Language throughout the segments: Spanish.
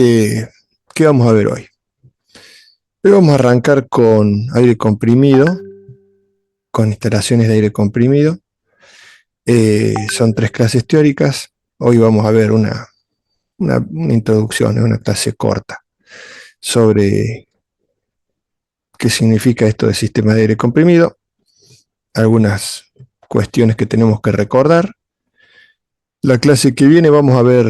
Eh, ¿Qué vamos a ver hoy? Hoy vamos a arrancar con aire comprimido, con instalaciones de aire comprimido. Son 3 clases teóricas. Hoy vamos a ver una introducción, una clase corta sobre qué significa esto de sistema de aire comprimido, algunas cuestiones que tenemos que recordar. La clase que viene vamos a ver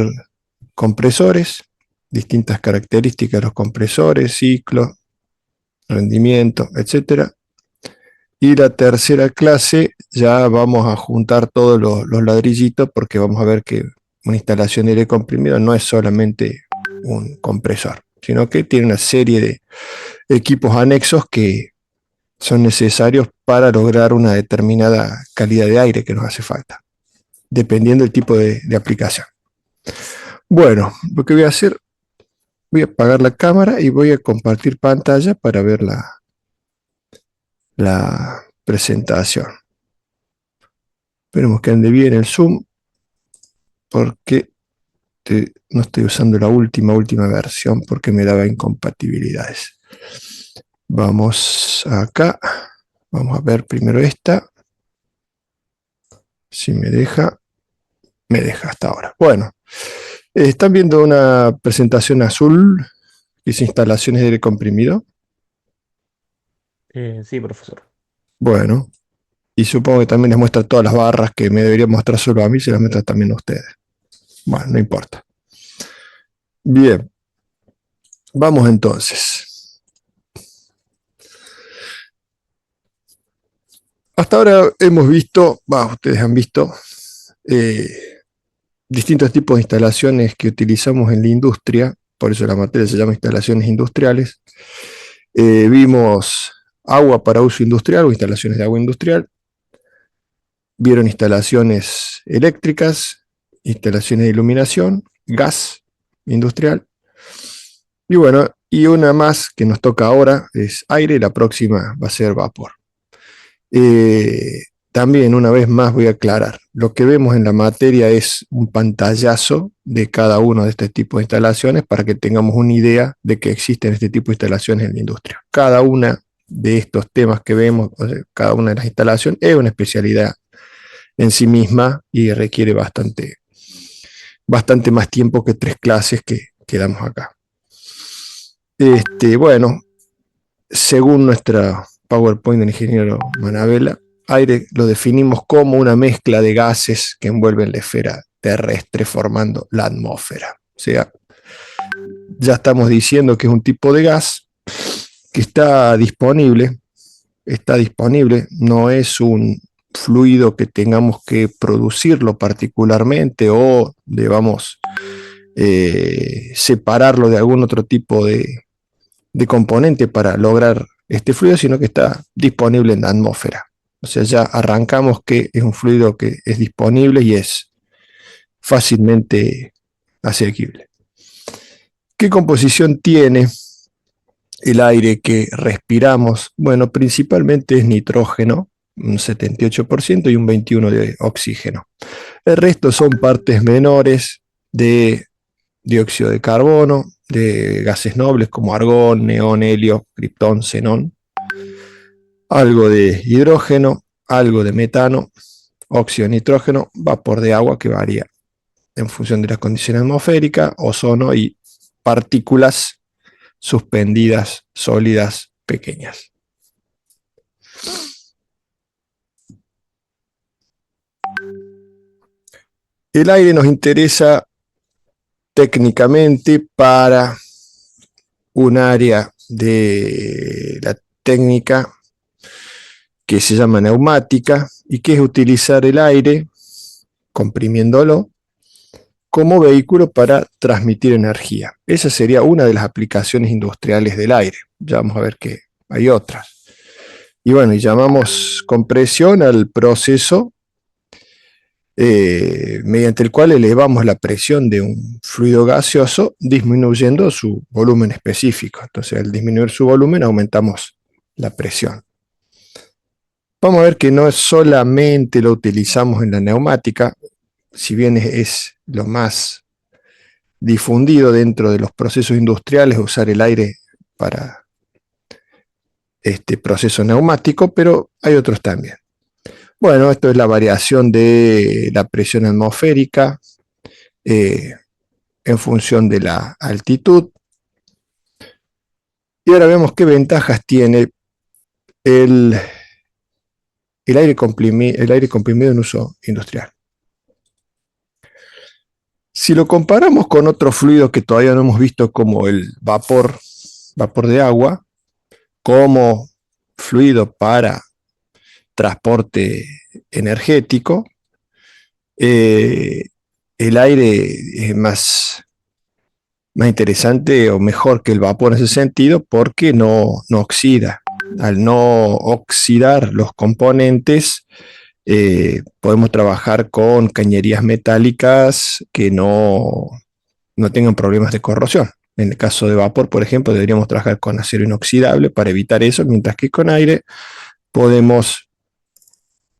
compresores, distintas características de los compresores, ciclo, rendimiento, etcétera. Y la tercera clase ya vamos a juntar todos los ladrillitos porque vamos a ver que una instalación de aire comprimido no es solamente un compresor, sino que tiene una serie de equipos anexos que son necesarios para lograr una determinada calidad de aire que nos hace falta, dependiendo del tipo de aplicación. Bueno, lo que voy a hacer, voy a apagar la cámara y voy a compartir pantalla para ver la presentación. Esperemos que ande bien el Zoom, porque no estoy usando la última versión porque me daba incompatibilidades. Vamos acá, vamos a ver primero esta. Si me deja hasta ahora. Bueno, están viendo una presentación azul que es instalaciones de aire comprimido. Sí, profesor. Bueno, y supongo que también les muestra todas las barras que me debería mostrar solo a mí, se las muestra también a ustedes. Bueno, no importa. Bien, vamos entonces. Hasta ahora hemos visto, ustedes han visto eh, distintos tipos de instalaciones que utilizamos en la industria, por eso la materia se llama instalaciones industriales. Vimos agua para uso industrial o instalaciones de agua industrial, vieron instalaciones eléctricas, instalaciones de iluminación, gas industrial, y bueno, y una más que nos toca ahora es aire, y la próxima va a ser vapor. Eh, También una vez más voy a aclarar, lo que vemos en la materia es un pantallazo de cada uno de este tipo de instalaciones para que tengamos una idea de que existen este tipo de instalaciones en la industria. Cada una de estos temas que vemos, o sea, cada una de las instalaciones es una especialidad en sí misma y requiere bastante más tiempo que 3 clases que damos acá. Bueno, según nuestra PowerPoint del ingeniero Manabela, aire lo definimos como una mezcla de gases que envuelven la esfera terrestre formando la atmósfera. O sea, ya estamos diciendo que es un tipo de gas que está disponible, no es un fluido que tengamos que producirlo particularmente o debamos separarlo de algún otro tipo de componente para lograr este fluido, sino que está disponible en la atmósfera. O sea, ya arrancamos que es un fluido que es disponible y es fácilmente asequible. ¿Qué composición tiene el aire que respiramos? Bueno, principalmente es nitrógeno, un 78% y un 21% de oxígeno. El resto son partes menores de dióxido de carbono, de gases nobles como argón, neón, helio, criptón, xenón, algo de hidrógeno, algo de metano, óxido de nitrógeno, vapor de agua que varía en función de las condiciones atmosféricas, ozono y partículas suspendidas, sólidas, pequeñas. El aire nos interesa técnicamente para un área de la técnica que se llama neumática y que es utilizar el aire, comprimiéndolo, como vehículo para transmitir energía. Esa sería una de las aplicaciones industriales del aire. Ya vamos a ver que hay otras. Y bueno, y llamamos compresión al proceso mediante el cual elevamos la presión de un fluido gaseoso disminuyendo su volumen específico. Entonces, al disminuir su volumen, aumentamos la presión. Vamos a ver que no solamente lo utilizamos en la neumática, si bien es lo más difundido dentro de los procesos industriales usar el aire para este proceso neumático, pero hay otros también. Bueno, esto es la variación de la presión atmosférica en función de la altitud. Y ahora vemos qué ventajas tiene el aire comprimido en uso industrial. Si lo comparamos con otro fluido que todavía no hemos visto, como el vapor de agua, como fluido para transporte energético, el aire es más interesante o mejor que el vapor en ese sentido, porque no oxida. Al no oxidar los componentes, podemos trabajar con cañerías metálicas que no tengan problemas de corrosión. En el caso de vapor, por ejemplo, deberíamos trabajar con acero inoxidable para evitar eso, mientras que con aire podemos,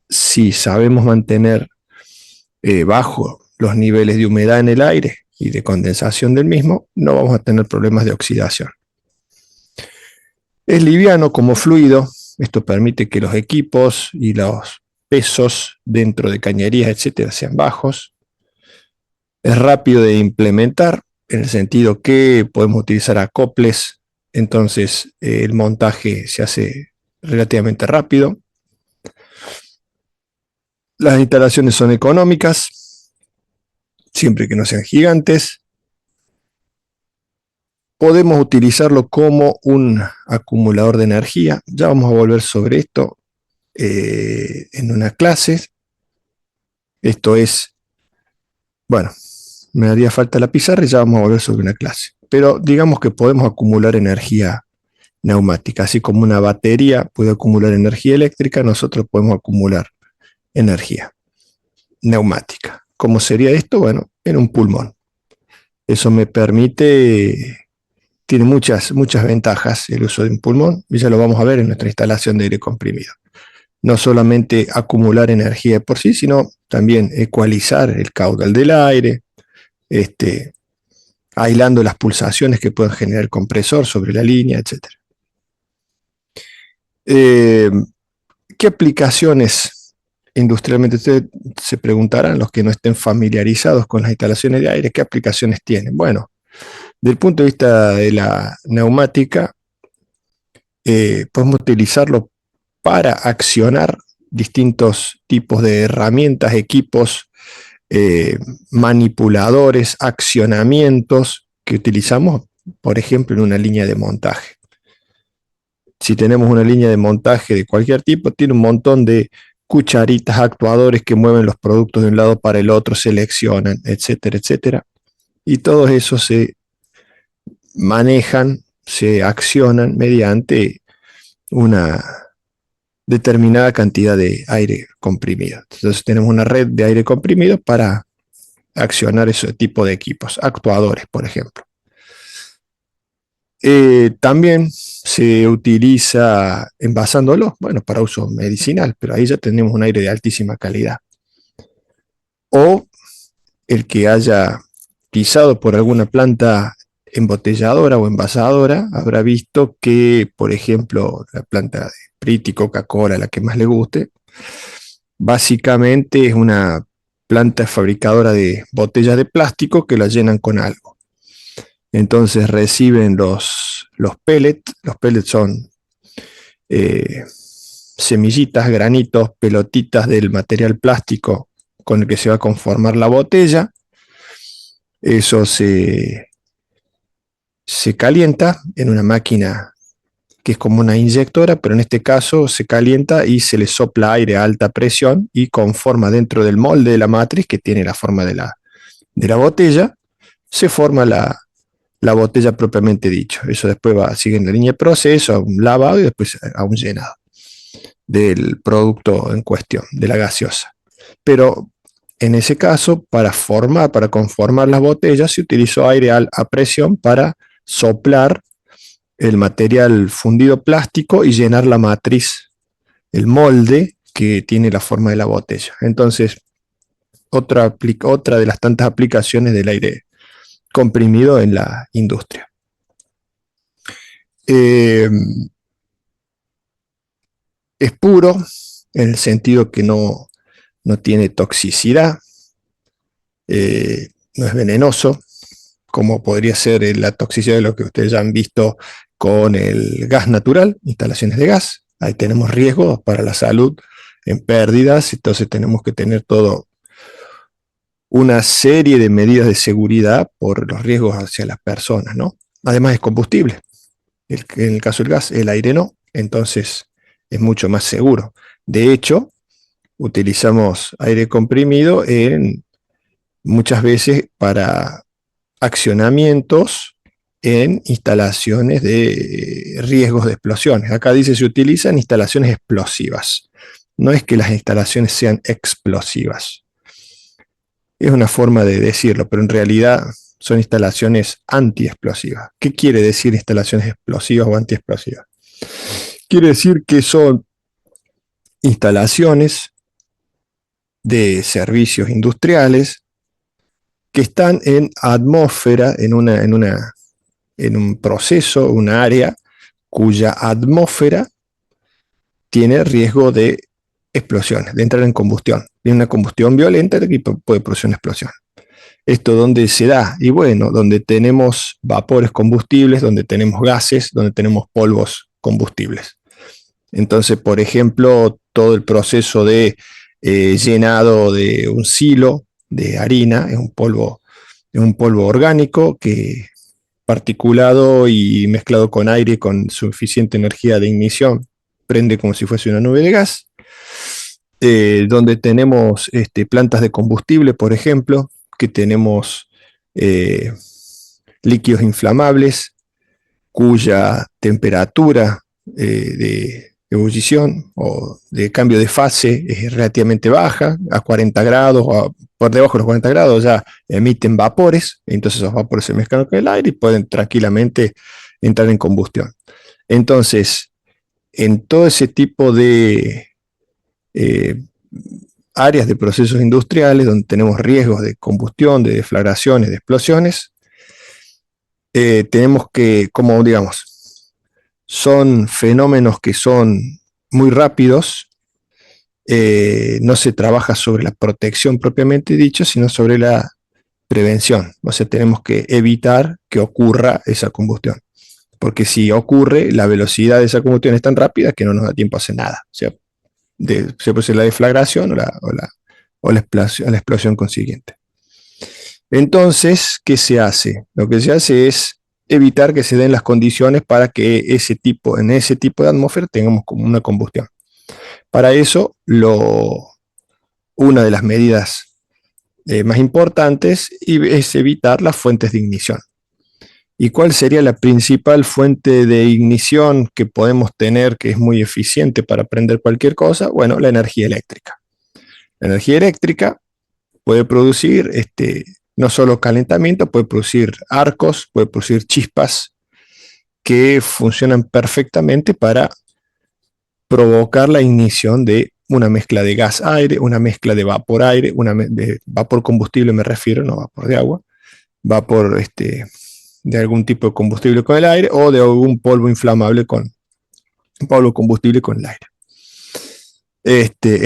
si sabemos mantener bajo los niveles de humedad en el aire y de condensación del mismo, no vamos a tener problemas de oxidación. Es liviano como fluido. Esto permite que los equipos y los pesos dentro de cañerías, etcétera, sean bajos. Es rápido de implementar, en el sentido que podemos utilizar acoples, entonces el montaje se hace relativamente rápido. Las instalaciones son económicas, siempre que no sean gigantes. Podemos utilizarlo como un acumulador de energía. Ya vamos a volver sobre esto en una clase. Esto es, bueno, me haría falta la pizarra y ya vamos a volver sobre una clase. Pero digamos que podemos acumular energía neumática. Así como una batería puede acumular energía eléctrica, nosotros podemos acumular energía neumática. ¿Cómo sería esto? Bueno, en un pulmón. Eso me permite, tiene muchas ventajas el uso de un pulmón, y ya lo vamos a ver en nuestra instalación de aire comprimido. No solamente acumular energía por sí, sino también ecualizar el caudal del aire, aislando las pulsaciones que pueden generar el compresor sobre la línea, etc. ¿Qué aplicaciones industrialmente? Ustedes se preguntarán, los que no estén familiarizados con las instalaciones de aire, ¿qué aplicaciones tienen? Bueno, desde el punto de vista de la neumática, podemos utilizarlo para accionar distintos tipos de herramientas, equipos, manipuladores, accionamientos que utilizamos, por ejemplo, en una línea de montaje. Si tenemos una línea de montaje de cualquier tipo, tiene un montón de cucharitas, actuadores que mueven los productos de un lado para el otro, seleccionan, etcétera, etcétera. Y todos esos se manejan, se accionan mediante una determinada cantidad de aire comprimido. Entonces tenemos una red de aire comprimido para accionar ese tipo de equipos, actuadores, por ejemplo. También se utiliza envasándolo, bueno, para uso medicinal, pero ahí ya tenemos un aire de altísima calidad. O el que haya pisado por alguna planta embotelladora o envasadora habrá visto que, por ejemplo, la planta de Priti, Coca-Cola, la que más le guste, básicamente es una planta fabricadora de botellas de plástico que las llenan con algo. Entonces reciben los pellets. Los pellets son semillitas, granitos, pelotitas del material plástico con el que se va a conformar la botella. Eso se calienta en una máquina que es como una inyectora, pero en este caso se calienta y se le sopla aire a alta presión y conforma dentro del molde de la matriz, que tiene la forma de la botella, se forma la botella propiamente dicho. Eso después sigue en la línea de proceso, a un lavado y después a un llenado del producto en cuestión, de la gaseosa. Pero en ese caso, para conformar las botellas, se utilizó aire a presión para soplar el material fundido plástico y llenar la matriz, el molde que tiene la forma de la botella. Entonces, otra de las tantas aplicaciones del aire comprimido en la industria. Es puro en el sentido que no tiene toxicidad, no es venenoso, como podría ser la toxicidad de lo que ustedes ya han visto con el gas natural, instalaciones de gas. Ahí tenemos riesgos para la salud en pérdidas, entonces tenemos que tener todo una serie de medidas de seguridad por los riesgos hacia las personas, ¿no? Además es combustible. En el caso del gas, el aire no, entonces es mucho más seguro. De hecho, utilizamos aire comprimido muchas veces para accionamientos en instalaciones de riesgos de explosiones. Acá dice se utilizan instalaciones explosivas. No es que las instalaciones sean explosivas. Es una forma de decirlo, pero en realidad son instalaciones antiexplosivas. ¿Qué quiere decir instalaciones explosivas o antiexplosivas? Quiere decir que son instalaciones de servicios industriales que están en atmósfera, en un proceso, una área cuya atmósfera tiene riesgo de explosiones, de entrar en combustión. Tiene una combustión violenta que puede producir una explosión. ¿Esto dónde se da? Y bueno, donde tenemos vapores combustibles, donde tenemos gases, donde tenemos polvos combustibles. Entonces, por ejemplo, todo el proceso de llenado de un silo de harina es un polvo orgánico que particulado y mezclado con aire con suficiente energía de ignición prende como si fuese una nube de gas. Donde tenemos plantas de combustible, por ejemplo, que tenemos líquidos inflamables cuya temperatura de ebullición o de cambio de fase es relativamente baja, a 40 grados o por debajo de los 40 grados ya emiten vapores, entonces esos vapores se mezclan con el aire y pueden tranquilamente entrar en combustión. Entonces, en todo ese tipo de áreas de procesos industriales donde tenemos riesgos de combustión, de deflagraciones, de explosiones, tenemos que, como digamos, son fenómenos que son muy rápidos, no se trabaja sobre la protección propiamente dicho, sino sobre la prevención. O sea, tenemos que evitar que ocurra esa combustión. Porque si ocurre, la velocidad de esa combustión es tan rápida que no nos da tiempo a hacer nada. O sea, se puede ser la deflagración o la explosión consiguiente. Entonces, ¿qué se hace? Lo que se hace es evitar que se den las condiciones para que en ese tipo de atmósfera tengamos como una combustión. Para eso, una de las medidas más importantes es evitar las fuentes de ignición. ¿Y cuál sería la principal fuente de ignición que podemos tener que es muy eficiente para prender cualquier cosa? Bueno, la energía eléctrica. La energía eléctrica puede producir no solo calentamiento, puede producir arcos, puede producir chispas que funcionan perfectamente para provocar la ignición de una mezcla de gas-aire, una mezcla de vapor-aire, de vapor combustible me refiero, no vapor de agua, vapor de algún tipo de combustible con el aire o de algún polvo inflamable polvo combustible con el aire.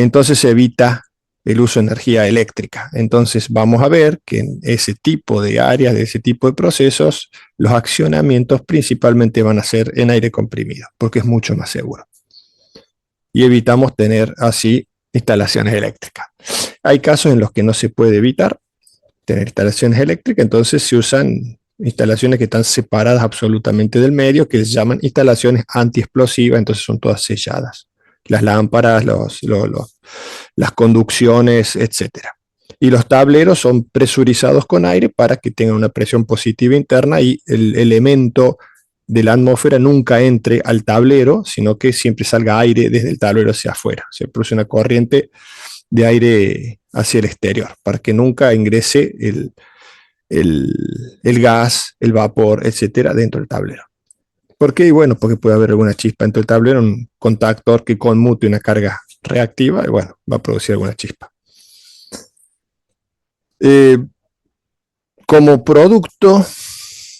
Entonces se evita el uso de energía eléctrica. Entonces vamos a ver que en ese tipo de áreas, de ese tipo de procesos, los accionamientos principalmente van a ser en aire comprimido, porque es mucho más seguro. Y evitamos tener así instalaciones eléctricas. Hay casos en los que no se puede evitar tener instalaciones eléctricas, entonces se usan instalaciones que están separadas absolutamente del medio, que se llaman instalaciones antiexplosivas, entonces son todas selladas. Las lámparas, las conducciones, etcétera. Y los tableros son presurizados con aire para que tengan una presión positiva interna y el elemento de la atmósfera nunca entre al tablero, sino que siempre salga aire desde el tablero hacia afuera. Se produce una corriente de aire hacia el exterior para que nunca ingrese el gas, el vapor, etcétera, dentro del tablero. ¿Por qué? Bueno, porque puede haber alguna chispa dentro del tablero, un contactor que conmute una carga reactiva y bueno, va a producir alguna chispa. Como producto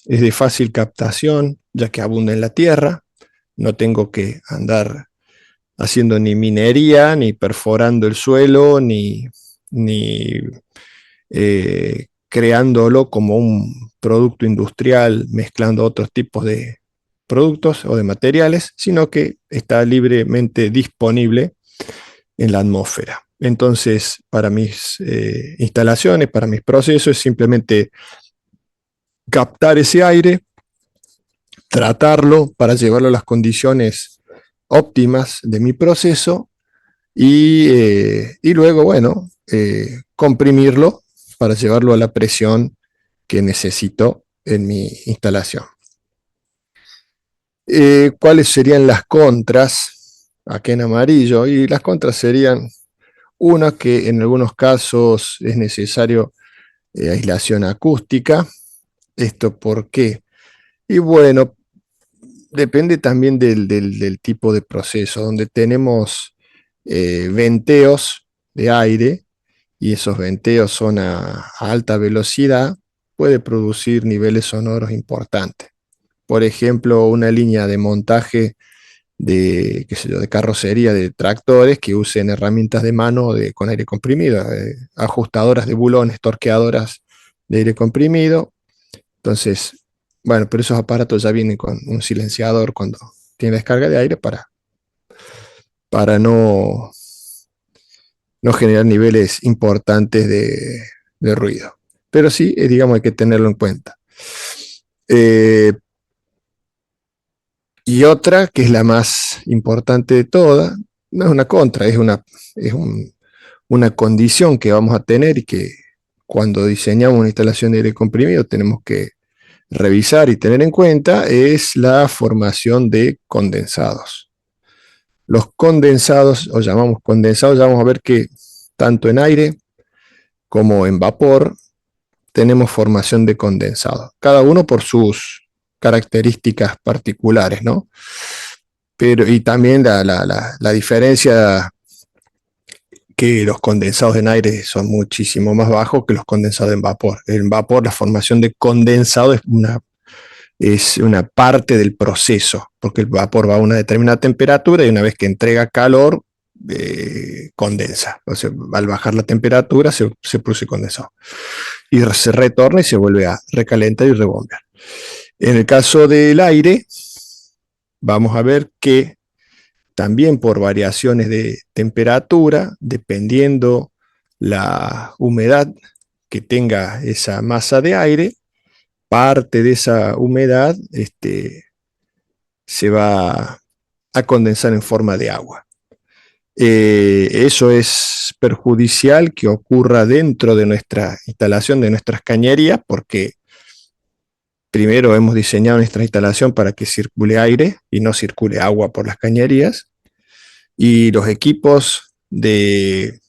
es de fácil captación, ya que abunda en la tierra. No tengo que andar haciendo ni minería, ni perforando el suelo, ni creándolo como un producto industrial, mezclando otros tipos de productos o de materiales, sino que está libremente disponible en la atmósfera. Entonces, para mis instalaciones, para mis procesos, es simplemente captar ese aire, tratarlo para llevarlo a las condiciones óptimas de mi proceso y luego, bueno, comprimirlo para llevarlo a la presión que necesito en mi instalación. ¿Cuáles serían las contras? Aquí en amarillo. Y las contras serían una, que en algunos casos es necesario aislación acústica. ¿Esto por qué? Y bueno, depende también del tipo de proceso, donde tenemos venteos de aire y esos venteos son a alta velocidad, puede producir niveles sonoros importantes. Por ejemplo, una línea de montaje de, qué sé yo, de carrocería de tractores que usen herramientas de mano con aire comprimido, ajustadoras de bulones, torqueadoras de aire comprimido. Entonces, bueno, pero esos aparatos ya vienen con un silenciador cuando tiene descarga de aire para no generar niveles importantes de ruido. Pero sí, digamos, hay que tenerlo en cuenta. Y otra, que es la más importante de todas, no es una contra, una condición que vamos a tener y que cuando diseñamos una instalación de aire comprimido tenemos que revisar y tener en cuenta, es la formación de condensados. Los condensados, o llamamos condensados, ya vamos a ver que tanto en aire como en vapor tenemos formación de condensados, cada uno por sus características particulares, ¿no? Pero, y también la diferencia que los condensados en aire son muchísimo más bajos que los condensados en vapor. En vapor la formación de condensado es una parte del proceso, porque el vapor va a una determinada temperatura y una vez que entrega calor, condensa. O sea, al bajar la temperatura se produce condensado. Y se retorna y se vuelve a recalentar y rebombear. En el caso del aire, vamos a ver que también por variaciones de temperatura, dependiendo la humedad que tenga esa masa de aire, parte de esa humedad se va a condensar en forma de agua. Eso es perjudicial que ocurra dentro de nuestra instalación, de nuestras cañerías, porque primero hemos diseñado nuestra instalación para que circule aire y no circule agua por las cañerías, y los equipos que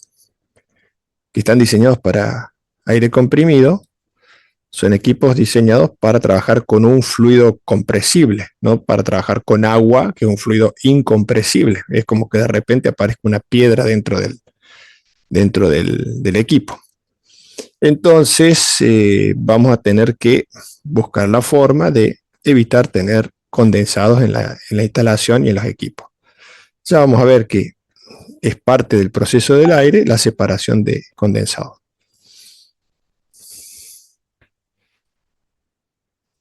están diseñados para aire comprimido son equipos diseñados para trabajar con un fluido compresible, no para trabajar con agua, que es un fluido incompresible. Es como que de repente aparezca una piedra dentro del equipo. Entonces, vamos a tener que buscar la forma de evitar tener condensados en la instalación y en los equipos. Ya vamos a ver que es parte del proceso del aire la separación de condensados.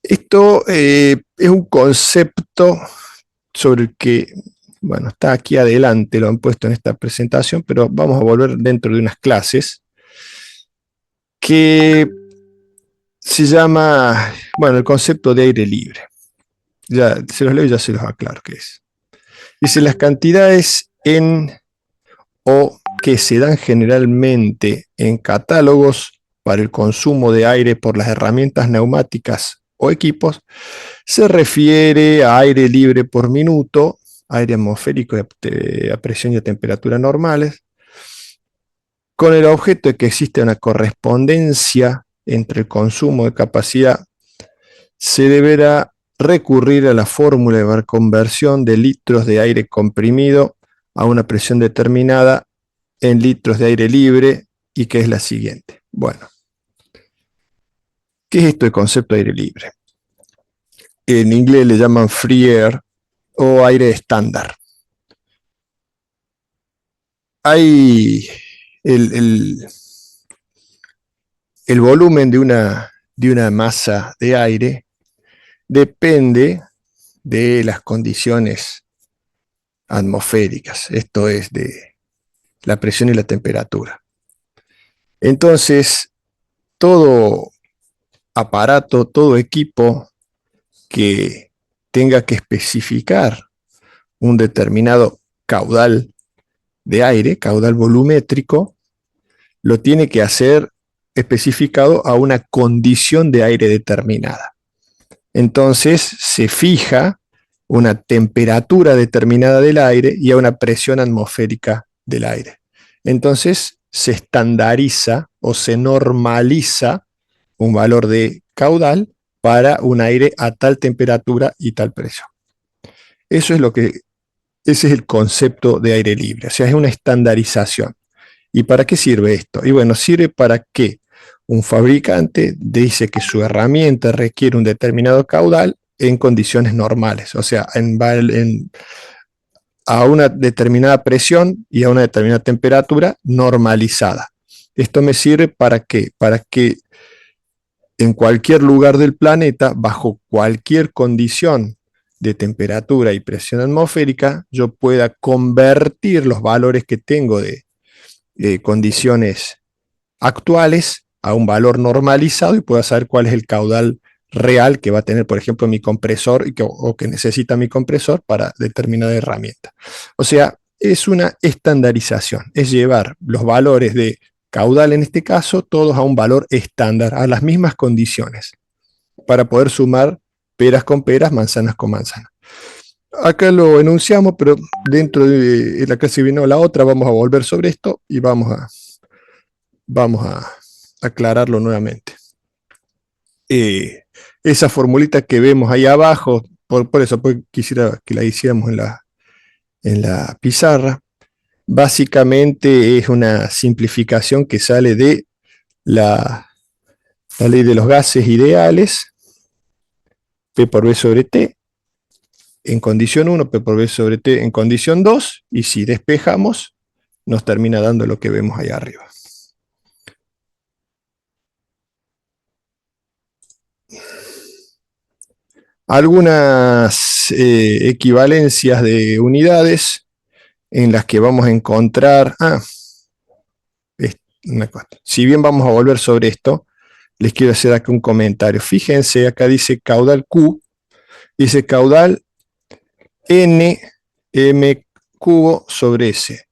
Esto es un concepto sobre el que, bueno, está aquí adelante, lo han puesto en esta presentación, pero vamos a volver dentro de unas clases que se llama, bueno, el concepto de aire libre. Ya se los leo y ya se los aclaro qué es. Dice, las cantidades en o que se dan generalmente en catálogos para el consumo de aire por las herramientas neumáticas o equipos, se refiere a aire libre por minuto, aire atmosférico a presión y a temperatura normales, con el objeto de que existe una correspondencia entre el consumo de capacidad, se deberá recurrir a la fórmula de conversión de litros de aire comprimido a una presión determinada en litros de aire libre, y que es la siguiente. Bueno, ¿Qué es esto de concepto de aire libre? En inglés le llaman free air o aire estándar. Hay el volumen de una masa de aire depende de las condiciones atmosféricas, esto es de la presión y la temperatura. Entonces, todo aparato, todo equipo que tenga que especificar un determinado caudal de aire, caudal volumétrico, lo tiene que hacer especificado a una condición de aire determinada. Entonces se fija una temperatura determinada del aire y a una presión atmosférica del aire. Entonces se estandariza o se normaliza un valor de caudal para un aire a tal temperatura y tal presión. Eso es lo que, ese es el concepto de aire libre, o sea, es una estandarización. ¿Y para qué sirve esto? Y bueno, sirve para que un fabricante dice que su herramienta requiere un determinado caudal en condiciones normales, o sea, a una determinada presión y a una determinada temperatura normalizada. Esto me sirve para qué? Para que en cualquier lugar del planeta, bajo cualquier condición de temperatura y presión atmosférica, yo pueda convertir los valores que tengo de condiciones actuales a un valor normalizado y pueda saber cuál es el caudal real que va a tener, por ejemplo, mi compresor o que necesita mi compresor para determinada herramienta. O sea, es una estandarización, es llevar los valores de caudal en este caso, todos a un valor estándar, a las mismas condiciones, para poder sumar peras con peras, manzanas con manzanas. Acá lo enunciamos, pero dentro de la clase que viene o la otra vamos a volver sobre esto y vamos a aclararlo nuevamente. Esa formulita que vemos ahí abajo, por eso pues, quisiera que la hiciéramos en la pizarra, básicamente es una simplificación que sale de la ley de los gases ideales, P por B sobre T, en condición 1, P por B sobre T en condición 2, y si despejamos, nos termina dando lo que vemos ahí arriba. Algunas equivalencias de unidades en las que vamos a encontrar... si bien vamos a volver sobre esto, les quiero hacer acá un comentario. Fíjense, acá dice caudal Q, dice caudal N M cubo sobre S.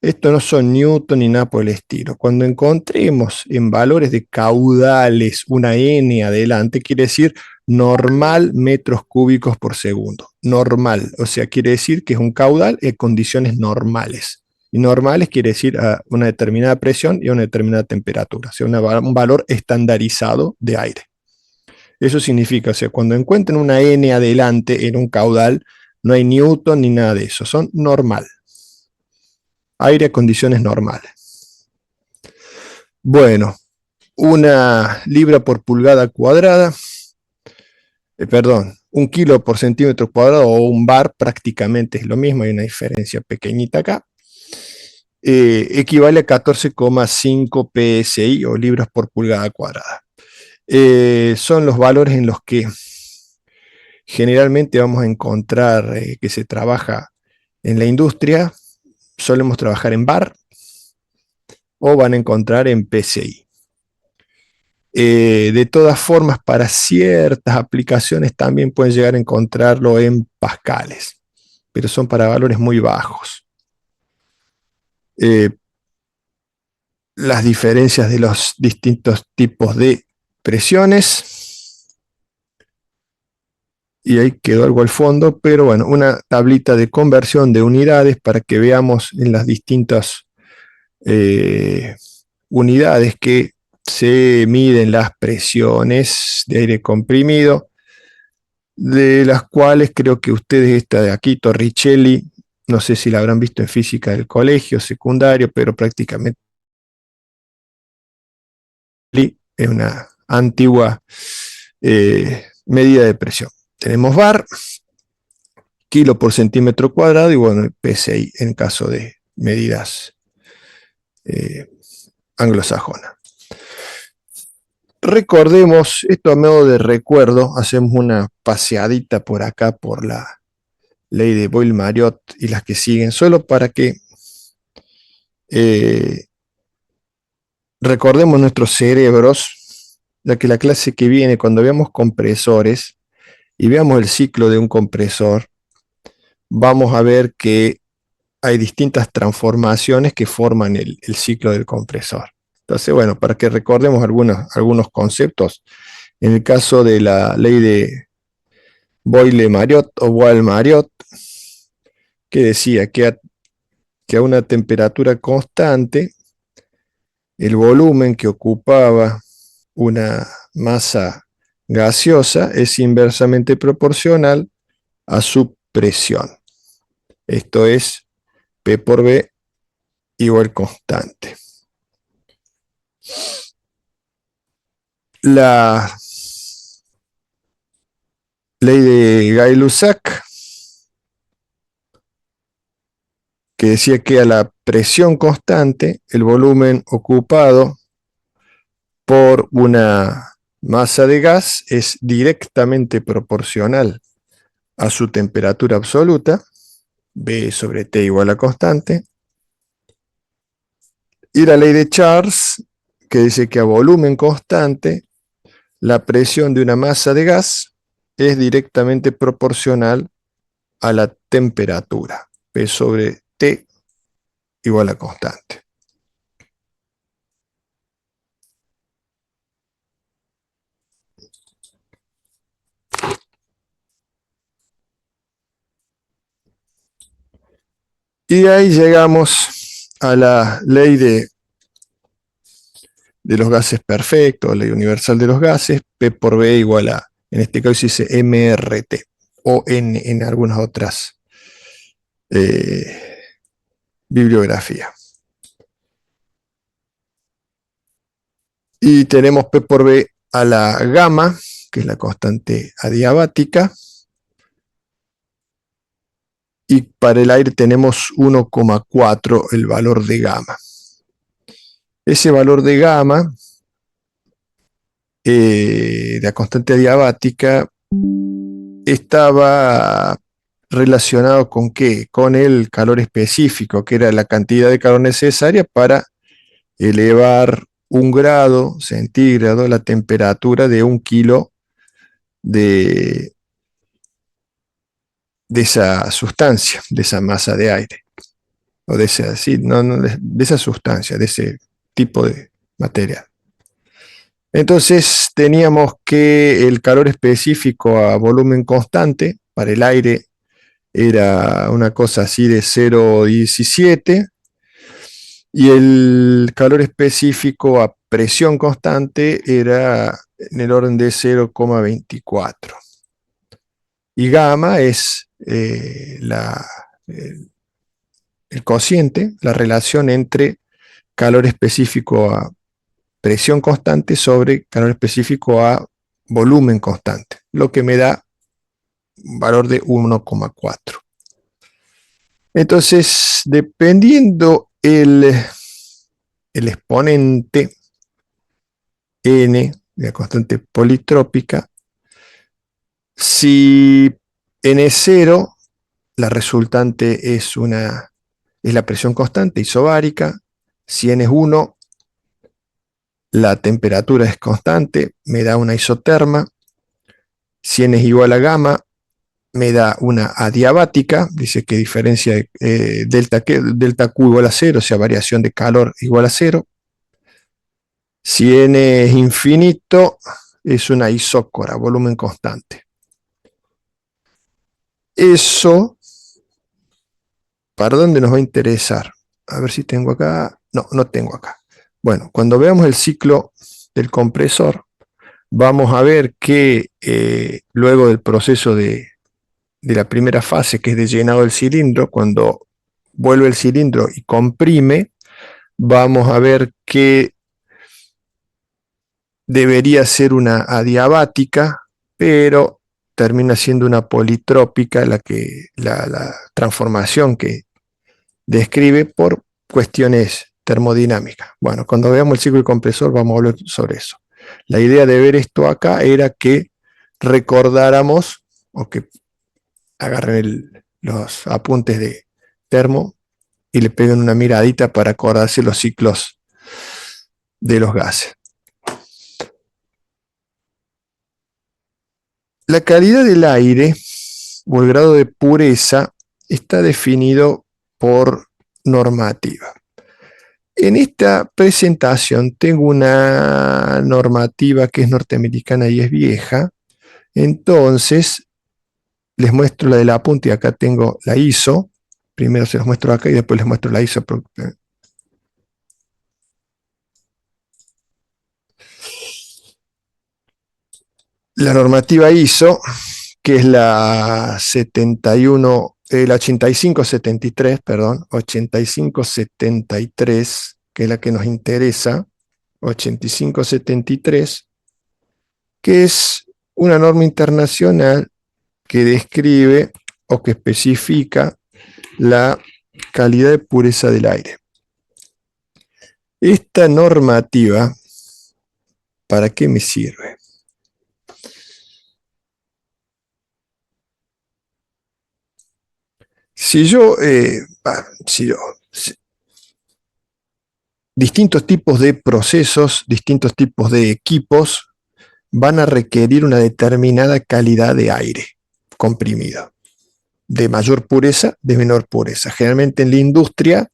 Esto no son Newton ni nada por el estilo. Cuando encontremos en valores de caudales una N adelante, quiere decir normal metros cúbicos por segundo. Normal, o sea, quiere decir que es un caudal en condiciones normales. Y normales quiere decir a una determinada presión y a una determinada temperatura, o sea, un valor estandarizado de aire. Eso significa, o sea, cuando encuentren una N adelante en un caudal, no hay Newton ni nada de eso, son normal. Aire a condiciones normales. Bueno, una libra por pulgada cuadrada, perdón, 1 kilo por centímetro cuadrado o un bar prácticamente es lo mismo, hay una diferencia pequeñita acá. Equivale a 14,5 psi o libras por pulgada cuadrada. Son los valores en los que generalmente vamos a encontrar que se trabaja en la industria. Solemos trabajar en bar o van a encontrar en PSI. De todas formas, para ciertas aplicaciones también pueden llegar a encontrarlo en pascales, pero son para valores muy bajos. Las diferencias de los distintos tipos de presiones. Y ahí quedó algo al fondo, pero bueno, una tablita de conversión de unidades para que veamos en las distintas unidades que se miden las presiones de aire comprimido, de las cuales creo que ustedes, esta de aquí, Torricelli, no sé si la habrán visto en física del colegio secundario, pero prácticamente es una antigua medida de presión. Tenemos bar, kilo por centímetro cuadrado, y bueno, el PSI en caso de medidas anglosajonas. Recordemos, esto a modo de recuerdo, hacemos una paseadita por acá por la ley de Boyle-Mariotte y las que siguen, solo para que recordemos nuestros cerebros, ya que la clase que viene, cuando veamos compresores y veamos el ciclo de un compresor, vamos a ver que hay distintas transformaciones que forman el ciclo del compresor. Entonces, bueno, para que recordemos algunos conceptos, en el caso de la ley de Boyle-Mariotte o Boyle-Mariotte, que decía que a una temperatura constante, el volumen que ocupaba una masa gaseosa es inversamente proporcional a su presión. Esto es P por B igual constante. La ley de Gay-Lussac, que decía que a la presión constante, el volumen ocupado por una masa de gas es directamente proporcional a su temperatura absoluta, B sobre T igual a constante, y la ley de Charles, que dice que a volumen constante, la presión de una masa de gas es directamente proporcional a la temperatura, P sobre T igual a constante. Y de ahí llegamos a la ley de los gases perfectos, ley universal de los gases, P por B igual a, en este caso dice MRT, o en algunas otras bibliografías. Y tenemos P por B a la gamma, que es la constante adiabática, y para el aire tenemos 1,4 el valor de gamma. Ese valor de gamma de la constante adiabática estaba relacionado con ¿qué? Con el calor específico, que era la cantidad de calor necesaria para elevar 1 grado centígrado la temperatura de 1 kilo de esa sustancia, de esa masa de aire, o de esa, sí, de esa sustancia, de ese tipo de material. Entonces teníamos que el calor específico a volumen constante para el aire era una cosa así de 0,17, y el calor específico a presión constante era en el orden de 0,24. Y gamma es el cociente, la relación entre calor específico a presión constante sobre calor específico a volumen constante, lo que me da un valor de 1,4. Entonces, dependiendo el exponente n, la constante politrópica, si n es 0, la resultante es la presión constante isobárica. Si n es 1, la temperatura es constante, me da una isoterma. Si n es igual a gamma, me da una adiabática, dice que diferencia delta Q igual a 0, o sea, variación de calor igual a 0. Si n es infinito, es una isócora, volumen constante. Eso, ¿para dónde nos va a interesar? A ver si tengo acá. No, no tengo acá. Bueno, cuando veamos el ciclo del compresor, vamos a ver que luego del proceso de la primera fase, que es de llenado del cilindro, cuando vuelve el cilindro y comprime, vamos a ver que debería ser una adiabática, pero termina siendo una politrópica la transformación que describe por cuestiones termodinámicas. Bueno, cuando veamos el ciclo del compresor vamos a hablar sobre eso. La idea de ver esto acá era que recordáramos, o que agarren los apuntes de termo y le peguen una miradita para acordarse los ciclos de los gases. La calidad del aire o el grado de pureza está definido por normativa. En esta presentación tengo una normativa que es norteamericana y es vieja, entonces les muestro la del apunte y acá tengo la ISO, primero se los muestro acá y después les muestro la ISO. La normativa ISO, que es la 71, la 8573, perdón, 8573, que es la que nos interesa, 8573, que es una norma internacional que describe o que especifica la calidad de pureza del aire. Esta normativa, ¿para qué me sirve? Distintos tipos de procesos, distintos tipos de equipos van a requerir una determinada calidad de aire comprimido, de mayor pureza, de menor pureza. Generalmente en la industria,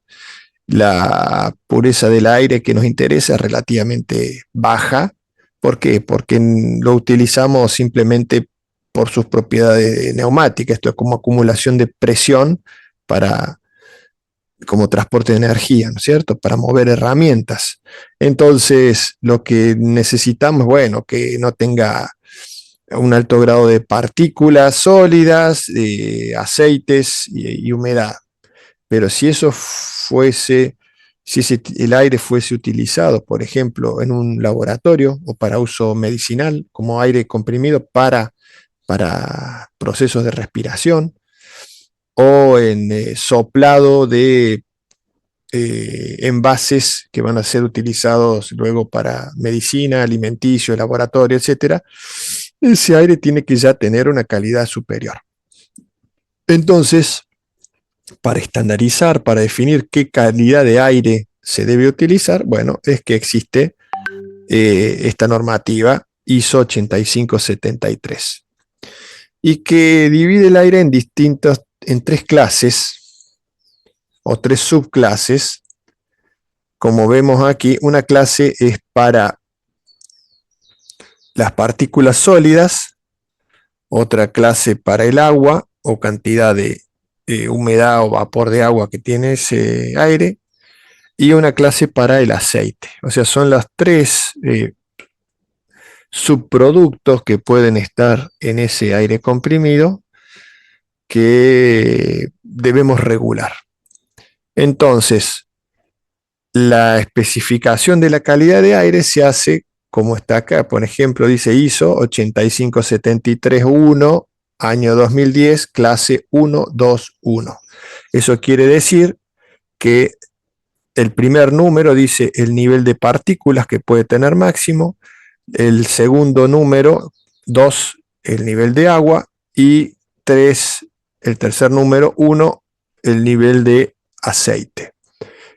la pureza del aire que nos interesa es relativamente baja. ¿Por qué? Porque lo utilizamos simplemente por sus propiedades neumáticas. Esto es como acumulación de presión como transporte de energía, ¿no es cierto? Para mover herramientas. Entonces, lo que necesitamos, bueno, que no tenga un alto grado de partículas sólidas, aceites y humedad. Pero si eso fuese, si el aire fuese utilizado, por ejemplo, en un laboratorio o para uso medicinal, como aire comprimido para procesos de respiración, o en soplado de envases que van a ser utilizados luego para medicina, alimenticio, laboratorio, etcétera, ese aire tiene que ya tener una calidad superior. Entonces, para estandarizar, para definir qué calidad de aire se debe utilizar, bueno, es que existe esta normativa ISO 8573 y que divide el aire en tres clases o tres subclases. Como vemos aquí, una clase es para las partículas sólidas, otra clase para el agua o cantidad de humedad o vapor de agua que tiene ese aire, y una clase para el aceite. O sea, son los tres subproductos que pueden estar en ese aire comprimido que debemos regular. Entonces, la especificación de la calidad de aire se hace como está acá. Por ejemplo, dice ISO 85731, año 2010, clase 121. Eso quiere decir que el primer número dice el nivel de partículas que puede tener máximo, el segundo número, 2, el nivel de agua, y 3, el tercer número, 1, el nivel de aceite.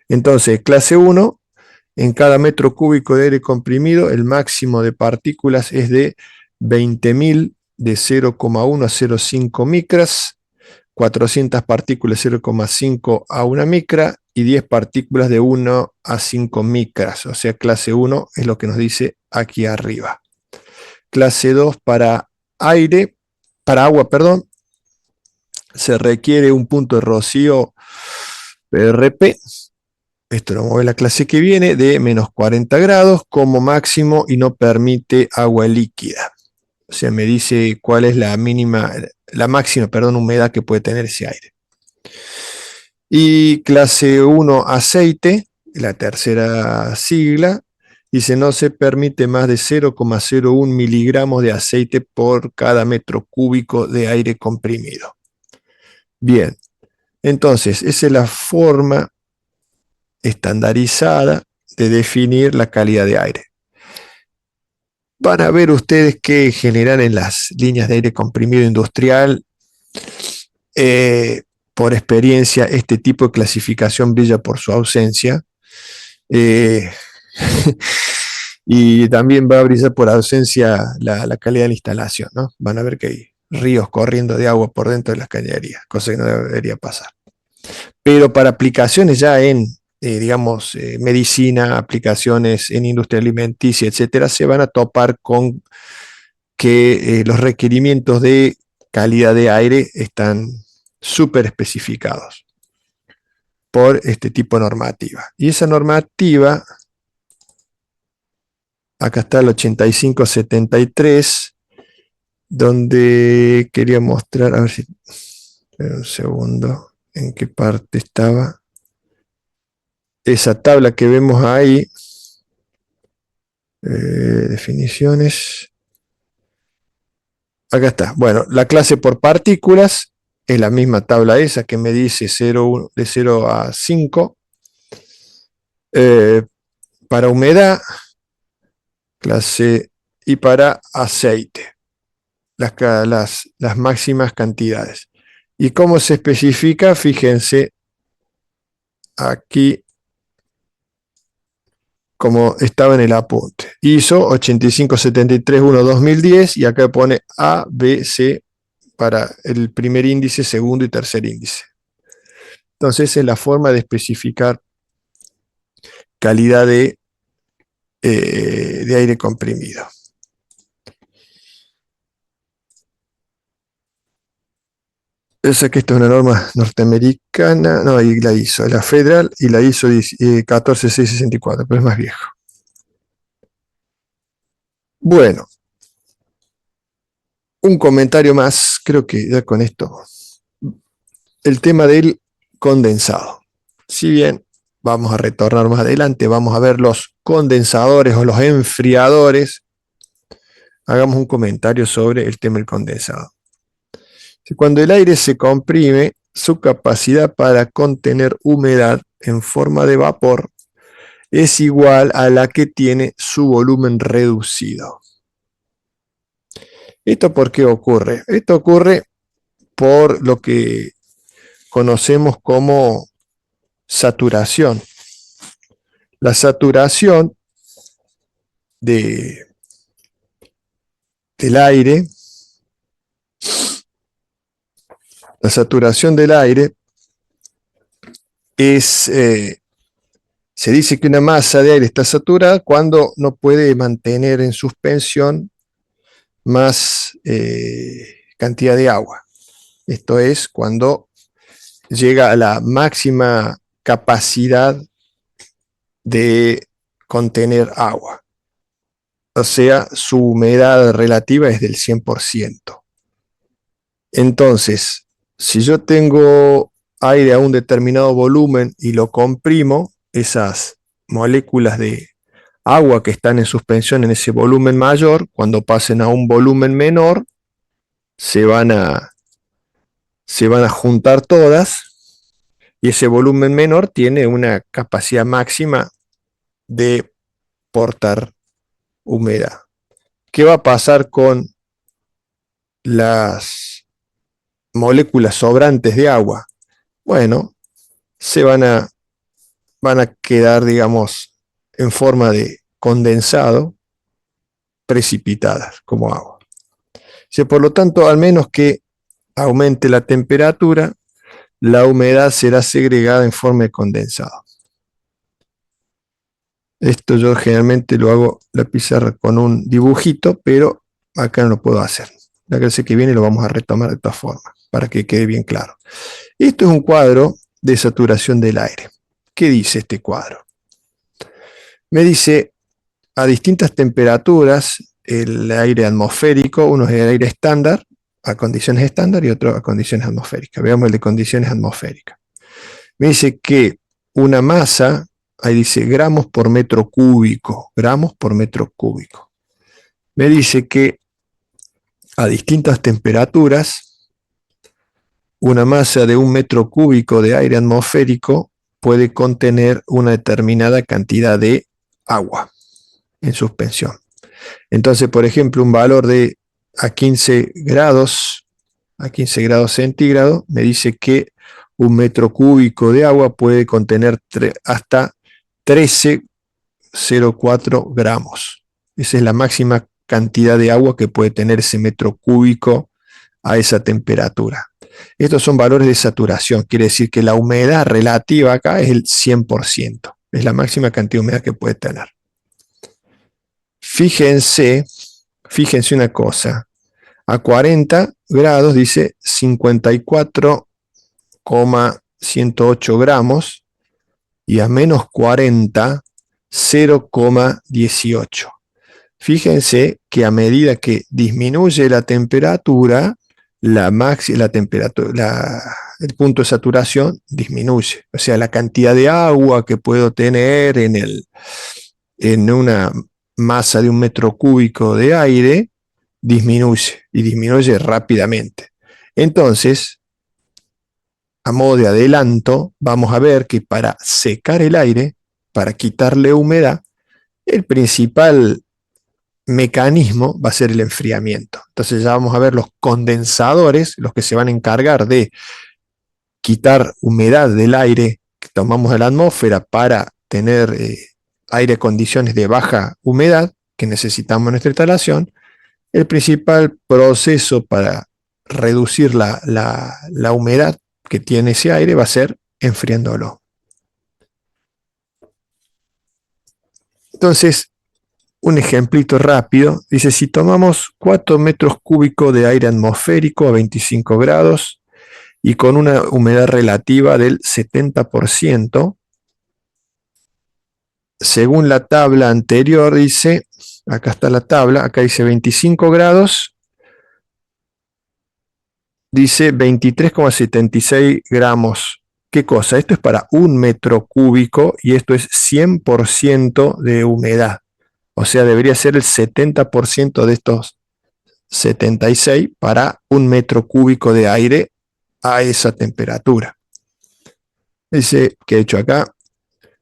Entonces, clase 1, en cada metro cúbico de aire comprimido, el máximo de partículas es de 20.000 de 0,1 a 0,5 micras, 400 partículas 0,5 a 1 micra y 10 partículas de 1 a 5 micras. O sea, clase 1 es lo que nos dice aquí arriba. Clase 2 para agua, perdón, se requiere un punto de rocío PRP. Esto lo mueve la clase que viene, de menos 40 grados como máximo y no permite agua líquida. O sea, me dice cuál es la máxima humedad que puede tener ese aire. Y clase 1 aceite, la tercera sigla, Dice, no se permite más de 0,01 miligramos de aceite por cada metro cúbico de aire comprimido. Bien, entonces, esa es la forma estandarizada de definir la calidad de aire. Van a ver ustedes que en general en las líneas de aire comprimido industrial, por experiencia, este tipo de clasificación brilla por su ausencia. Y también va a brillar por ausencia la calidad de la instalación, ¿no? Van a ver que hay ríos corriendo de agua por dentro de las cañerías, cosa que no debería pasar. Pero para aplicaciones ya en, digamos, medicina, aplicaciones en industria alimenticia, etcétera, se van a topar con que los requerimientos de calidad de aire están súper especificados por este tipo de normativa. Y esa normativa, acá está el 8573, donde quería mostrar, a ver si, espera un segundo, en qué parte estaba. Esa tabla que vemos ahí, definiciones. Acá está. Bueno, la clase por partículas es la misma tabla esa que me dice 0, de 0 a 5. Para humedad, clase, y para aceite, las máximas cantidades. ¿Y cómo se especifica? Fíjense aquí como estaba en el apunte. ISO 85731-2010 y acá pone A, B, C para el primer índice, segundo y tercer índice. Entonces esa es la forma de especificar calidad de aire comprimido. Yo sé que esta es una norma norteamericana, no, y la ISO, la federal y la ISO 14664, pero es más viejo. Bueno, un comentario más, creo que ya con esto. El tema del condensado. Si bien vamos a retornar más adelante, vamos a ver los condensadores o los enfriadores, hagamos un comentario sobre el tema del condensado. Cuando el aire se comprime, su capacidad para contener humedad en forma de vapor es igual a la que tiene su volumen reducido. ¿Esto por qué ocurre? Esto ocurre por lo que conocemos como saturación. La saturación del aire, es, se dice que una masa de aire está saturada cuando no puede mantener en suspensión más cantidad de agua. Esto es cuando llega a la máxima capacidad de contener agua. O sea, su humedad relativa es del 100%. Entonces, si yo tengo aire a un determinado volumen y lo comprimo, esas moléculas de agua que están en suspensión en ese volumen mayor, cuando pasen a un volumen menor, se van a juntar todas y ese volumen menor tiene una capacidad máxima de portar humedad. ¿Qué va a pasar con las moléculas sobrantes de agua? Bueno, van a quedar, digamos, en forma de condensado, precipitadas como agua. Por lo tanto, al menos que aumente la temperatura, la humedad será segregada en forma de condensado. Esto yo generalmente lo hago la pizarra con un dibujito, pero acá no lo puedo hacer. La clase que viene lo vamos a retomar de todas formas, para que quede bien claro. Esto es un cuadro de saturación del aire. ¿Qué dice este cuadro? Me dice, a distintas temperaturas, el aire atmosférico, uno es el aire estándar, a condiciones estándar, y otro a condiciones atmosféricas. Veamos el de condiciones atmosféricas. Me dice que una masa ahí dice gramos por metro cúbico, gramos por metro cúbico. Me dice que a distintas temperaturas, una masa de 1 metro cúbico de aire atmosférico puede contener una determinada cantidad de agua en suspensión. Entonces, por ejemplo, un valor de a 15 grados centígrados, me dice que 1 metro cúbico de agua puede contener hasta 13,04 gramos. Esa es la máxima cantidad de agua que puede tener ese metro cúbico a esa temperatura. Estos son valores de saturación, quiere decir que la humedad relativa acá es el 100%, es la máxima cantidad de humedad que puede tener. Fíjense una cosa, a 40 grados dice 54,108 gramos y a menos 40, 0,18. Fíjense que a medida que disminuye la temperatura, el punto de saturación disminuye. O sea, la cantidad de agua que puedo tener en una masa de 1 metro cúbico de aire disminuye y disminuye rápidamente. Entonces, a modo de adelanto, vamos a ver que para secar el aire, para quitarle humedad, el principal mecanismo va a ser el enfriamiento. Entonces ya vamos a ver los condensadores, los que se van a encargar de quitar humedad del aire que tomamos de la atmósfera para tener aire a condiciones de baja humedad que necesitamos en nuestra instalación. El principal proceso para reducir la humedad que tiene ese aire va a ser enfriándolo. Entonces, un ejemplito rápido, dice, si tomamos 4 metros cúbicos de aire atmosférico a 25 grados y con una humedad relativa del 70%, según la tabla anterior dice, acá está la tabla, acá dice 25 grados, dice 23,76 gramos. ¿Qué cosa? Esto es para 1 metro cúbico y esto es 100% de humedad. O sea, debería ser el 70% de estos 76 para 1 metro cúbico de aire a esa temperatura. Dice que he hecho acá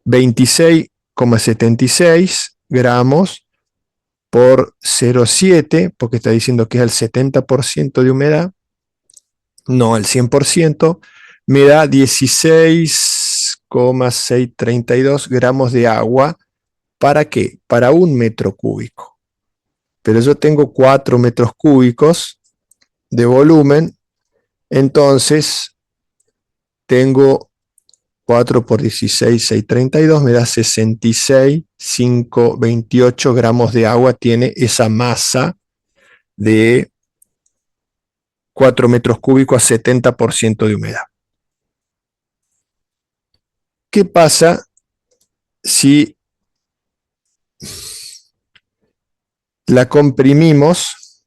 26,76 gramos por 0,7, porque está diciendo que es el 70% de humedad, no el 100%, me da 16,632 gramos de agua. ¿Para qué? Para 1 metro cúbico. Pero yo tengo 4 metros cúbicos de volumen, entonces tengo 4 por 16,632, me da 66,528 gramos de agua, tiene esa masa de 4 metros cúbicos a 70% de humedad. ¿Qué pasa si la comprimimos?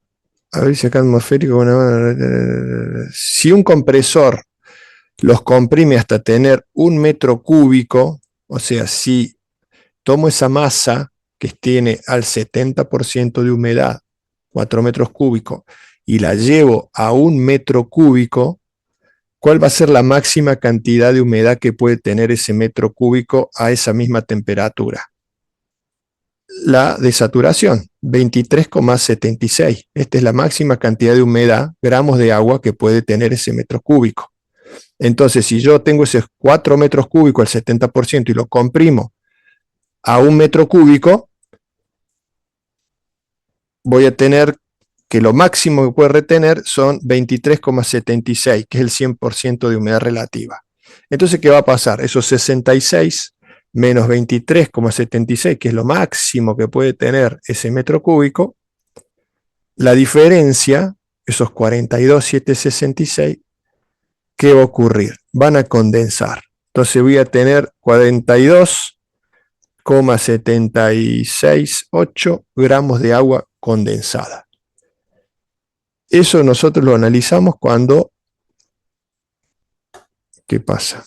A ver si acá atmosférico, si un compresor los comprime hasta tener 1 metro cúbico, o sea, si tomo esa masa que tiene al 70% de humedad, 4 metros cúbicos, y la llevo a 1 metro cúbico, ¿cuál va a ser la máxima cantidad de humedad que puede tener ese metro cúbico a esa misma temperatura? La de saturación, 23,76. Esta es la máxima cantidad de humedad, gramos de agua que puede tener ese metro cúbico. Entonces, si yo tengo esos 4 metros cúbicos al 70% y lo comprimo a 1 metro cúbico, voy a tener que lo máximo que puede retener son 23,76, que es el 100% de humedad relativa. Entonces, ¿qué va a pasar? Esos 66 menos 23,76, que es lo máximo que puede tener ese metro cúbico, la diferencia, esos 42,766, ¿qué va a ocurrir? Van a condensar. Entonces voy a tener 42,768 gramos de agua condensada. Eso nosotros lo analizamos cuando... ¿Qué pasa?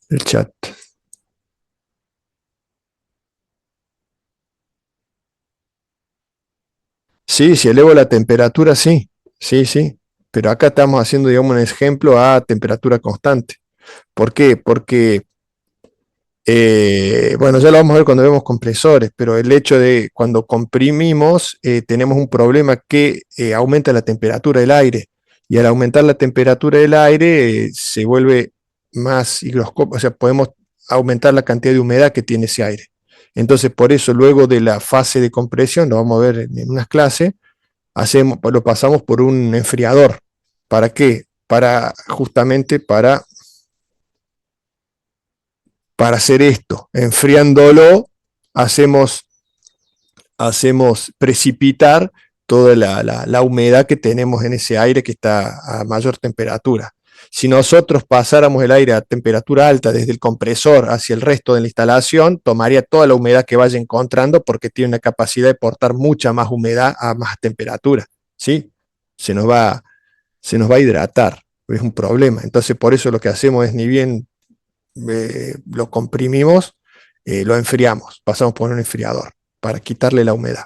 El chat. Sí, si elevo la temperatura, sí, sí, sí. Pero acá estamos haciendo, digamos, un ejemplo a temperatura constante. ¿Por qué? Porque, bueno, ya lo vamos a ver cuando vemos compresores, pero el hecho de cuando comprimimos, tenemos un problema que aumenta la temperatura del aire. Y al aumentar la temperatura del aire, se vuelve más higroscópico, o sea, podemos aumentar la cantidad de humedad que tiene ese aire. Entonces, por eso, luego de la fase de compresión, lo vamos a ver en unas clases, lo pasamos por un enfriador. ¿Para qué? Para justamente para hacer esto. Enfriándolo, hacemos, hacemos precipitar toda la humedad que tenemos en ese aire que está a mayor temperatura. Si nosotros pasáramos el aire a temperatura alta desde el compresor hacia el resto de la instalación, tomaría toda la humedad que vaya encontrando porque tiene una capacidad de portar mucha más humedad a más temperatura. ¿Sí? Se nos va, se nos va a hidratar, es un problema. Entonces, por eso lo que hacemos es, ni bien lo comprimimos, lo enfriamos, pasamos por un enfriador para quitarle la humedad.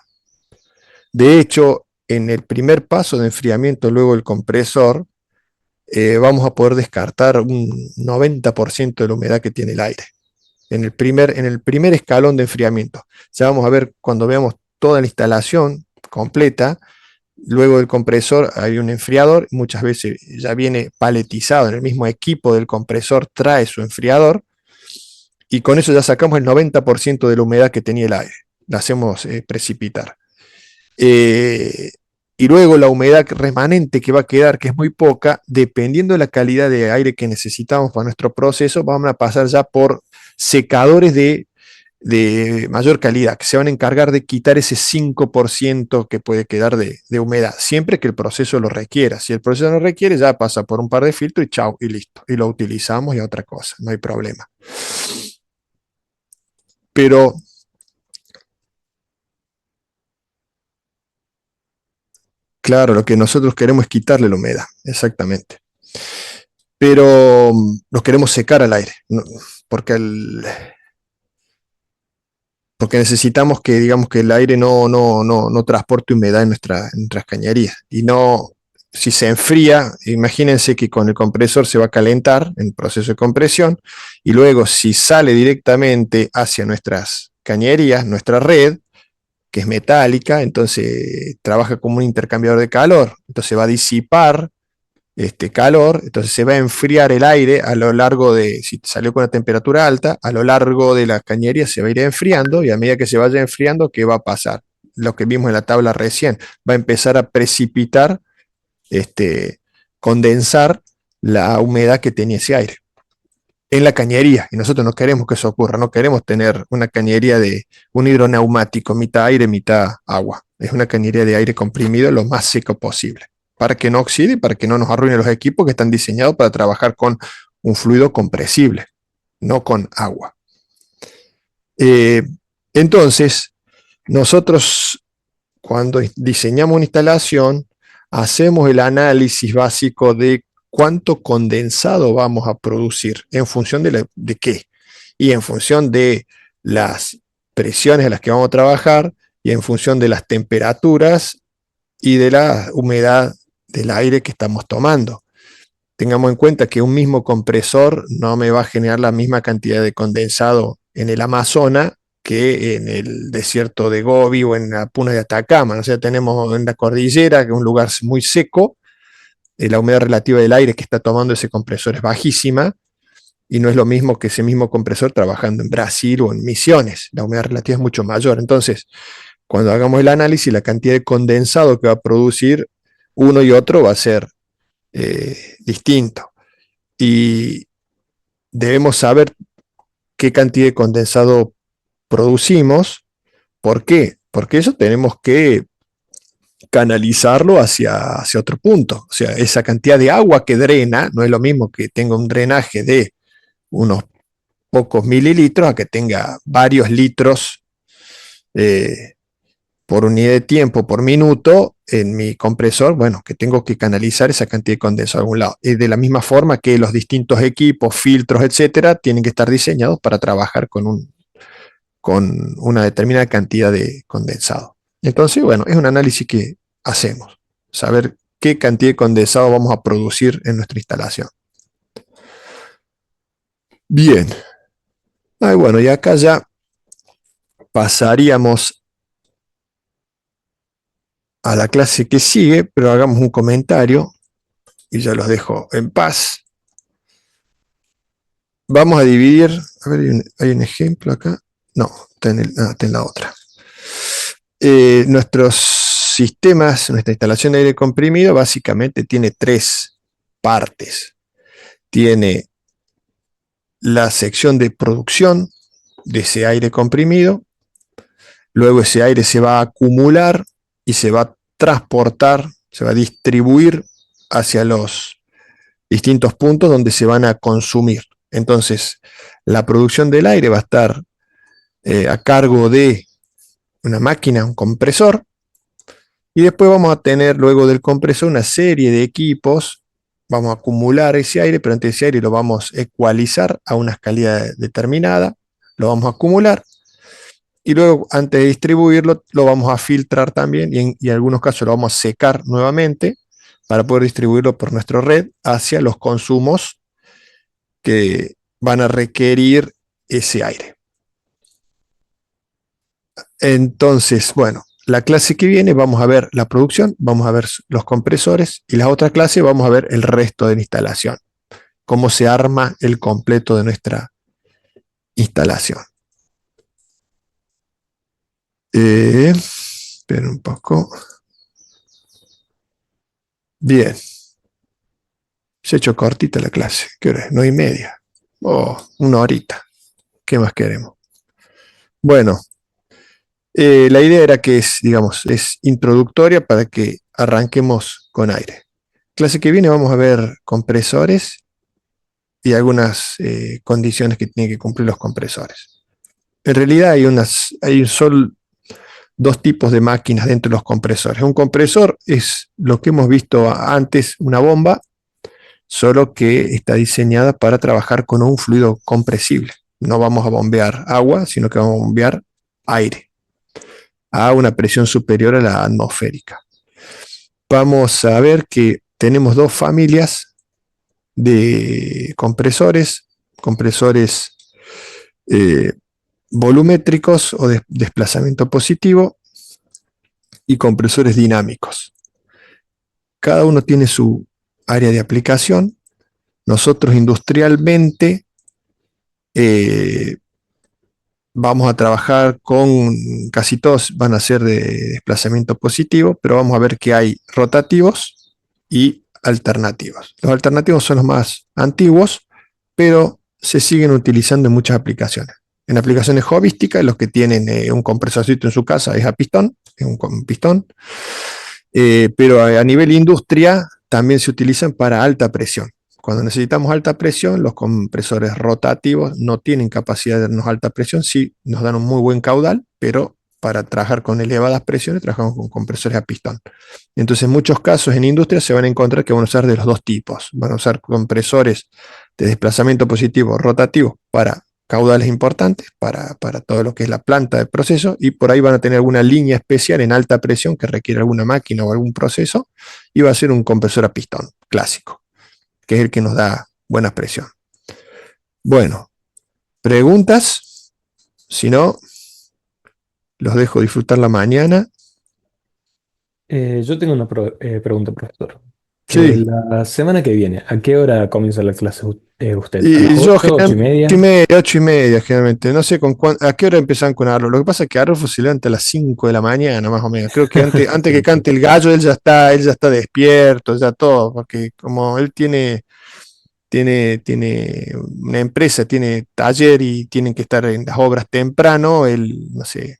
De hecho, en el primer paso de enfriamiento, luego el compresor, vamos a poder descartar un 90% de la humedad que tiene el aire. En el primer escalón de enfriamiento. Ya vamos a ver cuando veamos toda la instalación completa. Luego del compresor hay un enfriador, muchas veces ya viene paletizado en el mismo equipo del compresor, trae su enfriador, y con eso ya sacamos el 90% de la humedad que tenía el aire, la hacemos precipitar. Eh, y luego la humedad remanente que va a quedar, que es muy poca, dependiendo de la calidad de aire que necesitamos para nuestro proceso, vamos a pasar ya por secadores de mayor calidad, que se van a encargar de quitar ese 5% que puede quedar de humedad, siempre que el proceso lo requiera. Si el proceso no requiere, ya pasa por un par de filtros y chao, y listo. Y lo utilizamos y otra cosa, no hay problema. Pero, claro, lo que nosotros queremos es quitarle la humedad, exactamente. Pero nos queremos secar al aire, ¿no? porque, porque necesitamos que, digamos, que el aire no transporte humedad en nuestras cañerías. Y no, si se enfría, imagínense que con el compresor se va a calentar en el proceso de compresión, y luego si sale directamente hacia nuestras cañerías, nuestra red, que es metálica, entonces trabaja como un intercambiador de calor, entonces va a disipar este calor, entonces se va a enfriar el aire a lo largo de, si salió con una temperatura alta, a lo largo de la cañería se va a ir enfriando, y a medida que se vaya enfriando, ¿qué va a pasar? Lo que vimos en la tabla recién, va a empezar a precipitar, este, condensar la humedad que tenía ese aire en la cañería, y nosotros no queremos que eso ocurra, no queremos tener una cañería de un hidroneumático, mitad aire, mitad agua. Es una cañería de aire comprimido lo más seco posible, para que no oxide y para que no nos arruine los equipos que están diseñados para trabajar con un fluido compresible, no con agua. Eh, entonces, nosotros cuando diseñamos una instalación, hacemos el análisis básico de cuánto condensado vamos a producir en función de qué, y en función de las presiones a las que vamos a trabajar, y en función de las temperaturas y de la humedad del aire que estamos tomando. Tengamos en cuenta que un mismo compresor no me va a generar la misma cantidad de condensado en el Amazonas que en el desierto de Gobi o en la puna de Atacama. O sea, tenemos en la cordillera, que es un lugar muy seco, la humedad relativa del aire que está tomando ese compresor es bajísima, y no es lo mismo que ese mismo compresor trabajando en Brasil o en Misiones. La humedad relativa es mucho mayor. Entonces, cuando hagamos el análisis, la cantidad de condensado que va a producir uno y otro va a ser distinto. Y debemos saber qué cantidad de condensado producimos. ¿Por qué? Porque eso tenemos que canalizarlo hacia otro punto. O sea, esa cantidad de agua que drena no es lo mismo que tenga un drenaje de unos pocos mililitros a que tenga varios litros por unidad de tiempo, por minuto, en mi compresor, bueno, que tengo que canalizar esa cantidad de condensado a algún lado. Y de la misma forma que los distintos equipos, filtros, etcétera, tienen que estar diseñados para trabajar con una determinada cantidad de condensado. Entonces, bueno, es un análisis que hacemos, saber qué cantidad de condensado vamos a producir en nuestra instalación. Bien, bueno, y acá ya pasaríamos a la clase que sigue, pero hagamos un comentario y ya los dejo en paz. Vamos a dividir, a ver, hay un ejemplo acá. No, está en la otra. Nuestros sistemas, nuestra instalación de aire comprimido, básicamente tiene tres partes. Tiene la sección de producción de ese aire comprimido, luego ese aire se va a acumular y se va a transportar, se va a distribuir hacia los distintos puntos donde se van a consumir. Entonces, la producción del aire va a estar a cargo de una máquina, un compresor, y después vamos a tener luego del compresor una serie de equipos, vamos a acumular ese aire, pero antes ese aire lo vamos a ecualizar a una calidad determinada, lo vamos a acumular, y luego antes de distribuirlo lo vamos a filtrar también, y en algunos casos lo vamos a secar nuevamente para poder distribuirlo por nuestra red hacia los consumos que van a requerir ese aire. Entonces, bueno, la clase que viene vamos a ver la producción, vamos a ver los compresores, y la otra clase vamos a ver el resto de la instalación, cómo se arma el completo de nuestra instalación. Espera un poco. Bien. Se ha hecho cortita la clase. ¿Qué hora es? 9:30. Oh, una horita. ¿Qué más queremos? Bueno, la idea era que digamos, es introductoria para que arranquemos con aire. Clase que viene vamos a ver compresores y algunas condiciones que tienen que cumplir los compresores. En realidad hay solo dos tipos de máquinas dentro de los compresores. Un compresor es lo que hemos visto antes, una bomba, solo que está diseñada para trabajar con un fluido compresible. No vamos a bombear agua, sino que vamos a bombear aire a una presión superior a la atmosférica. Vamos a ver que tenemos dos familias de compresores volumétricos o de desplazamiento positivo y compresores dinámicos. Cada uno tiene su área de aplicación. Nosotros industrialmente vamos a trabajar con, casi todos van a ser de desplazamiento positivo, pero vamos a ver que hay rotativos y alternativos. Los alternativos son los más antiguos, pero se siguen utilizando en muchas aplicaciones. En aplicaciones hobbyísticas, los que tienen un compresorcito en su casa es a pistón, es un pistón, pero a nivel industria también se utilizan para alta presión. Cuando necesitamos alta presión, los compresores rotativos no tienen capacidad de darnos alta presión, sí nos dan un muy buen caudal, pero para trabajar con elevadas presiones trabajamos con compresores a pistón. Entonces en muchos casos en industria se van a encontrar que van a usar de los dos tipos. Van a usar compresores de desplazamiento positivo rotativo para caudales importantes, para todo lo que es la planta de proceso, y por ahí van a tener alguna línea especial en alta presión que requiere alguna máquina o algún proceso, y va a ser un compresor a pistón clásico, que es el que nos da buena presión. Bueno, preguntas. Si no, los dejo disfrutar la mañana. Yo tengo una pregunta, profesor. Sí, La semana que viene, ¿a qué hora comienza la clase usted? ¿A las y yo 8, 8 y generalmente media? 8:30, generalmente. No sé a qué hora empiezan con Arlo. Lo que pasa es que Arlo se levanta a las 5 de la mañana, más o menos. Creo que antes que cante el gallo, él ya está despierto, ya todo, porque como él tiene una empresa, tiene taller y tienen que estar en las obras temprano, él, no sé,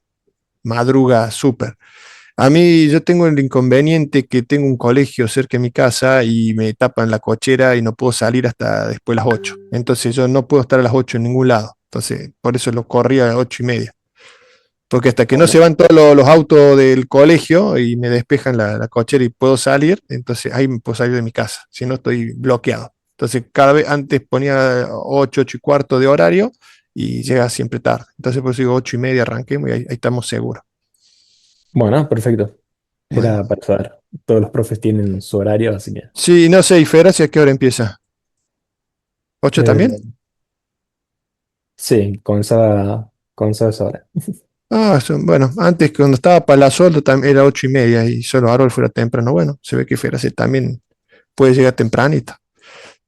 madruga súper. A mí yo tengo el inconveniente que tengo un colegio cerca de mi casa y me tapan la cochera y no puedo salir hasta después de las 8. Entonces yo no puedo estar a las 8 en ningún lado. Entonces por eso lo corrí a las 8:30. Porque hasta que no se Bueno, van todos los autos del colegio y me despejan la cochera y puedo salir, entonces ahí me puedo salir de mi casa. Si no, estoy bloqueado. Entonces cada vez antes ponía 8, 8:15 de horario y llega siempre tarde. Entonces por eso digo 8:30 arranquemos y ahí estamos seguros. Bueno, perfecto. Bueno. Era para saber. Todos los profes tienen su horario, así que. Sí, no sé, ¿y Federacia a qué hora empieza? ¿8 también? eh, sí, comenzaba esa hora. Ah, bueno, antes cuando estaba Palazuelo también era 8:30 y solo Harold fuera temprano. Bueno, se ve que Federacia también puede llegar tempranito.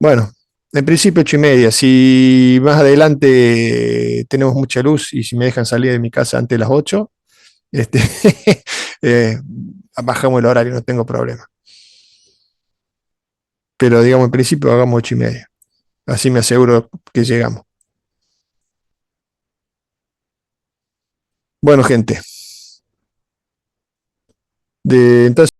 Bueno, en principio 8:30. Si más adelante tenemos mucha luz y si me dejan salir de mi casa antes de las 8, este, eh, bajamos el horario, no tengo problema. Pero digamos, en principio hagamos 8:30. Así me aseguro que llegamos. Bueno, gente, entonces